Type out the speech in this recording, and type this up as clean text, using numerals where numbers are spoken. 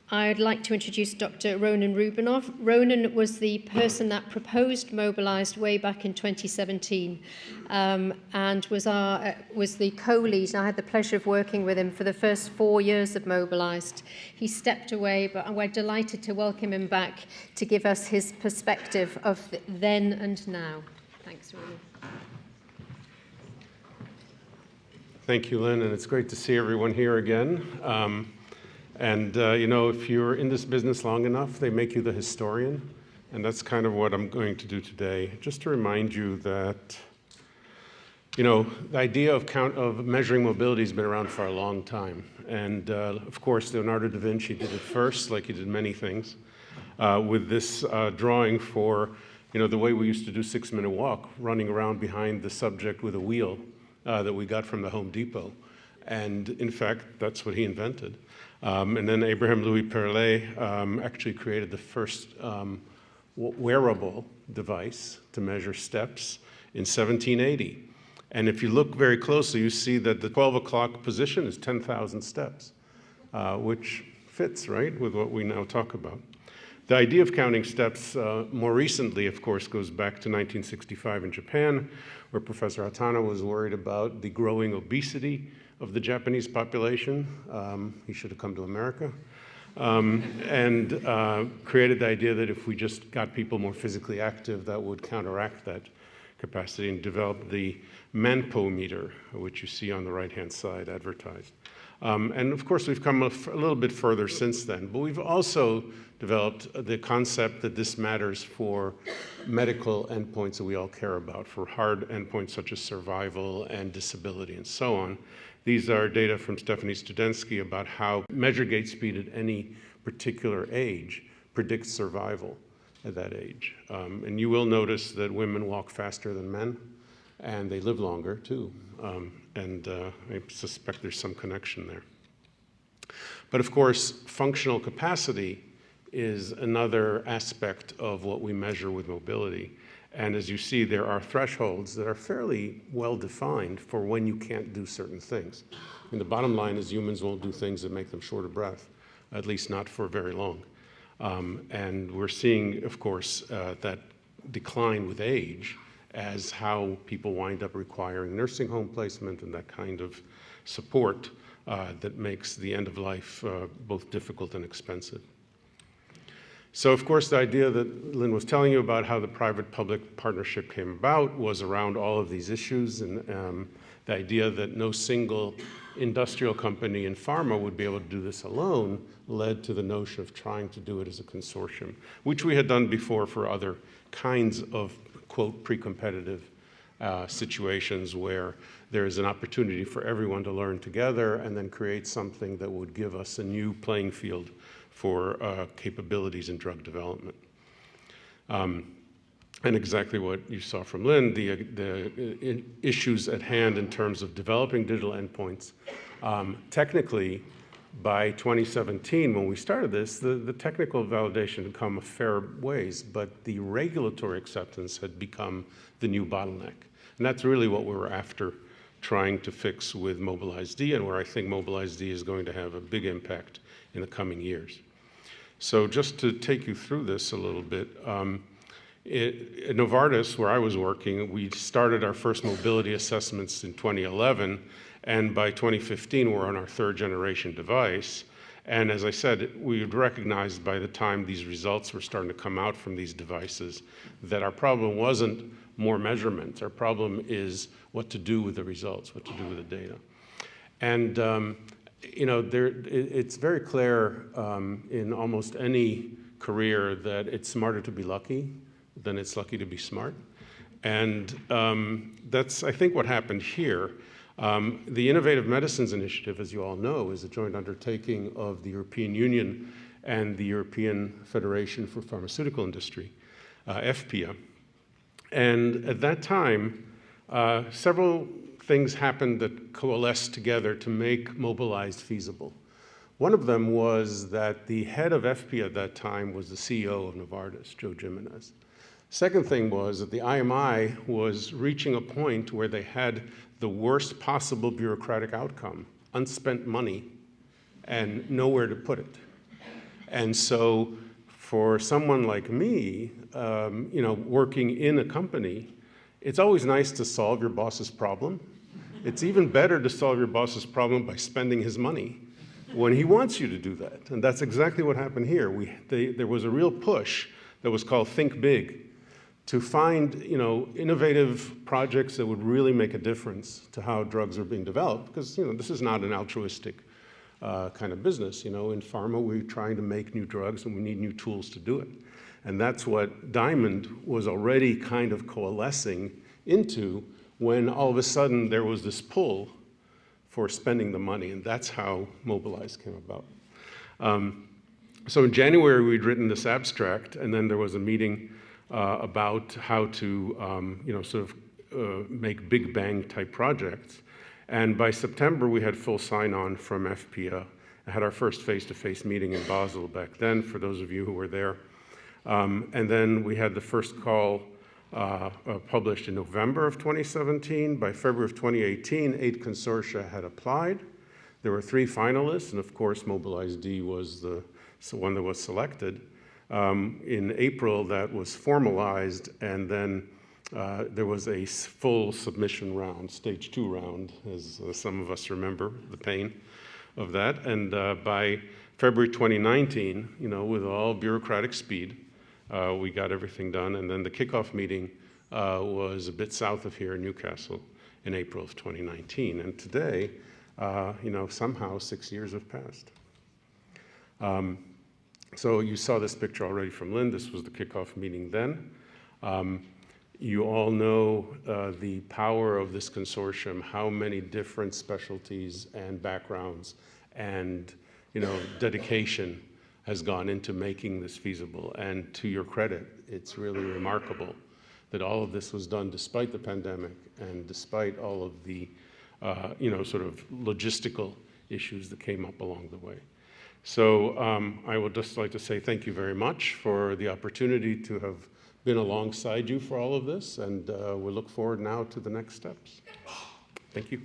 I'd like to introduce Dr. Ronenn Roubenoff. Ronenn was the person that proposed Mobilise-D way back in 2017 and was the co-lead. I had the pleasure of working with him for the first 4 years of Mobilise-D. He stepped away, but we're delighted to welcome him back to give us his perspective of then and now. Thanks, Ronenn. Thank you, Lynn, and it's great to see everyone here again. You know, if you're in this business long enough, they make you the historian, and that's kind of what I'm going to do today. Just to remind you that, you know, the idea of measuring mobility has been around for a long time. And of course, Leonardo da Vinci did it first, like he did many things, with this drawing for, you know, the way we used to do 6-minute walk, running around behind the subject with a wheel that we got from the Home Depot. And in fact, that's what he invented. And then Abraham Louis Perlet actually created the first wearable device to measure steps in 1780. And if you look very closely, you see that the 12 o'clock position is 10,000 steps, which fits, right, with what we now talk about. The idea of counting steps more recently, of course, goes back to 1965 in Japan, where Professor Hatano was worried about the growing obesity of the Japanese population. He should have come to America. And created the idea that if we just got people more physically active, that would counteract that capacity, and developed the Manpo meter, which you see on the right-hand side advertised. And of course, we've come a little bit further since then, but we've also developed the concept that this matters for medical endpoints that we all care about, for hard endpoints such as survival and disability and so on. These are data from Stephanie Studensky about how measured gait speed at any particular age predicts survival at that age. And you will notice that women walk faster than men, and they live longer too. I suspect there's some connection there. But of course, functional capacity is another aspect of what we measure with mobility. And as you see, there are thresholds that are fairly well defined for when you can't do certain things. And the bottom line is humans won't do things that make them short of breath, at least not for very long. And we're seeing, of course, that decline with age as how people wind up requiring nursing home placement and that kind of support that makes the end of life both difficult and expensive. So, of course, the idea that Lynn was telling you about how the private-public partnership came about was around all of these issues, and the idea that no single industrial company in pharma would be able to do this alone led to the notion of trying to do it as a consortium, which we had done before for other kinds of, quote, pre-competitive situations where there is an opportunity for everyone to learn together and then create something that would give us a new playing field for capabilities in drug development. And exactly what you saw from Lynn, the issues at hand in terms of developing digital endpoints. Technically, by 2017, when we started this, the technical validation had come a fair ways, but the regulatory acceptance had become the new bottleneck. And that's really what we were after trying to fix with Mobilise-D, and where I think Mobilise-D is going to have a big impact in the coming years. So just to take you through this a little bit, at Novartis, where I was working, we started our first mobility assessments in 2011, and by 2015, we're on our 3rd generation device. And as I said, we had recognized by the time these results were starting to come out from these devices that our problem wasn't more measurements. Our problem is what to do with the results, what to do with the data. And you know, it's very clear in almost any career that it's smarter to be lucky than it's lucky to be smart. And that's, I think, what happened here. The Innovative Medicines Initiative, as you all know, is a joint undertaking of the European Union and the European Federation for Pharmaceutical Industry, FPIA. And at that time, several things happened that coalesced together to make Mobilise-D feasible. One of them was that the head of FPIA at that time was the CEO of Novartis, Joe Jimenez. Second thing was that the IMI was reaching a point where they had the worst possible bureaucratic outcome, unspent money, and nowhere to put it. And so for someone like me, working in a company, it's always nice to solve your boss's problem. It's even better to solve your boss's problem by spending his money when he wants you to do that. And that's exactly what happened here. There was a real push that was called Think Big, to find innovative projects that would really make a difference to how drugs are being developed, because this is not an altruistic kind of business. In pharma, we're trying to make new drugs and we need new tools to do it. And that's what Diamond was already kind of coalescing into when all of a sudden there was this pull for spending the money, and that's how Mobilise came about. So in January, we'd written this abstract, and then there was a meeting about how to make big bang type projects. And by September, we had full sign-on from FPA. I had our first face-to-face meeting in Basel back then, for those of you who were there. And then we had the first call published in November of 2017. By February of 2018, 8 consortia had applied. There were 3 finalists, and of course, Mobilise-D was the one that was selected. In April, that was formalized, and then there was a full submission round, stage 2 round, as some of us remember the pain of that. And by February 2019, with all bureaucratic speed, we got everything done. And then the kickoff meeting was a bit south of here in Newcastle in April of 2019. And today, somehow 6 years have passed. So you saw this picture already from Lynn. This was the kickoff meeting then. You all know the power of this consortium, how many different specialties and backgrounds and dedication has gone into making this feasible. And to your credit, it's really remarkable that all of this was done despite the pandemic and despite all of the sort of logistical issues that came up along the way. So I would just like to say thank you very much for the opportunity to have been alongside you for all of this, and we look forward now to the next steps. Thank you.